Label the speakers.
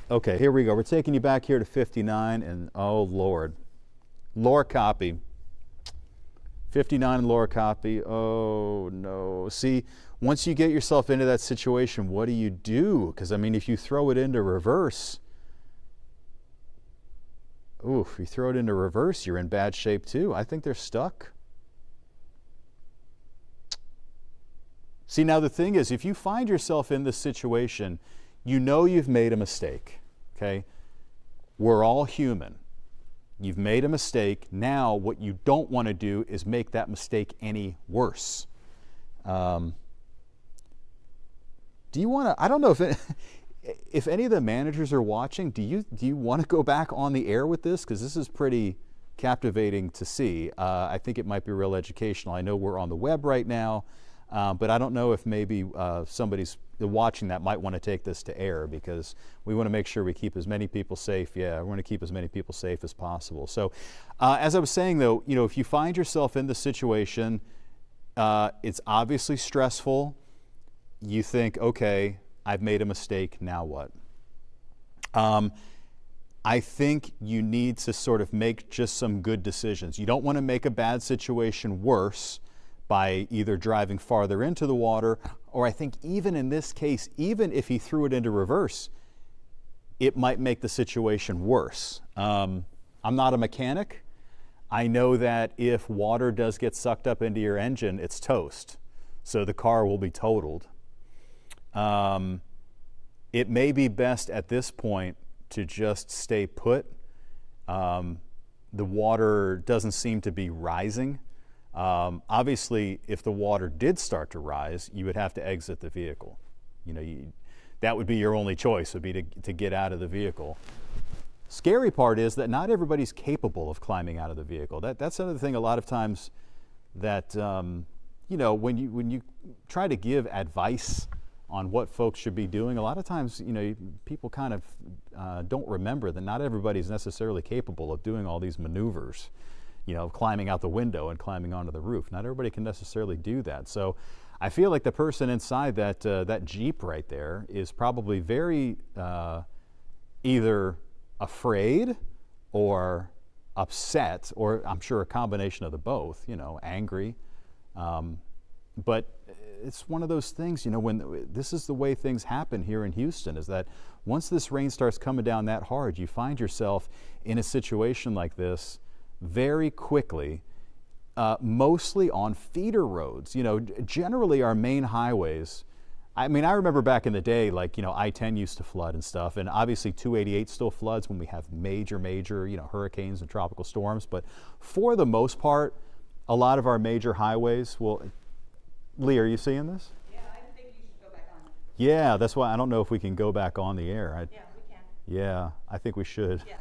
Speaker 1: Okay, here we go. We're taking you back here to 59, and oh Lord, lower copy. 59 and lower copy. Oh no. See, once you get yourself into that situation, what do you do? Because I mean, if you throw it into reverse, ooh, if you throw it into reverse, you're in bad shape too. I think they're stuck. See, now the thing is, if you find yourself in this situation, you know you've made a mistake, okay? We're all human. You've made a mistake. Now what you don't want to do is make that mistake any worse. Do you want to, I don't know if any of the managers are watching, do you want to go back on the air with this? Because this is pretty captivating to see. I think it might be real educational. I know we're on the web right now, but I don't know if maybe somebody's watching that might want to take this to air, because we want to make sure we keep as many people safe. Yeah, we want to keep as many people safe as possible. So as I was saying though, you know, if you find yourself in this situation, it's obviously stressful. You think, okay, I've made a mistake, now what? I think you need to sort of make just some good decisions. You don't want to make a bad situation worse by either driving farther into the water, or I think even in this case, even if he threw it into reverse, it might make the situation worse. I'm not a mechanic. I know that if water does get sucked up into your engine, it's toast. So the car will be totaled. It may be best at this point to just stay put. The water doesn't seem to be rising. Obviously, if the water did start to rise, you would have to exit the vehicle. You know, that would be your only choice, would be to get out of the vehicle. Scary part is that not everybody's capable of climbing out of the vehicle. That's another thing a lot of times that, you know, when you try to give advice on what folks should be doing, a lot of times, you know, people kind of don't remember that not everybody's necessarily capable of doing all these maneuvers. You know, climbing out the window and climbing onto the roof. Not everybody can necessarily do that. So I feel like the person inside that Jeep right there is probably very either afraid or upset, or I'm sure a combination of the both, you know, angry. But it's one of those things, you know, when this is the way things happen here in Houston, is that once this rain starts coming down that hard, you find yourself in a situation like this very quickly, mostly on feeder roads. You know, generally our main highways, I mean, I remember back in the day, like, you know, I-10 used to flood and stuff, and obviously 288 still floods when we have major, you know, hurricanes and tropical storms, but for the most part, a lot of our major highways will, Lee, are you seeing this?
Speaker 2: Yeah, I think you should go back on.
Speaker 1: Yeah, that's why I don't know if we can go back on the air.
Speaker 2: Yeah, we can.
Speaker 1: Yeah, I think we should.
Speaker 2: Yeah.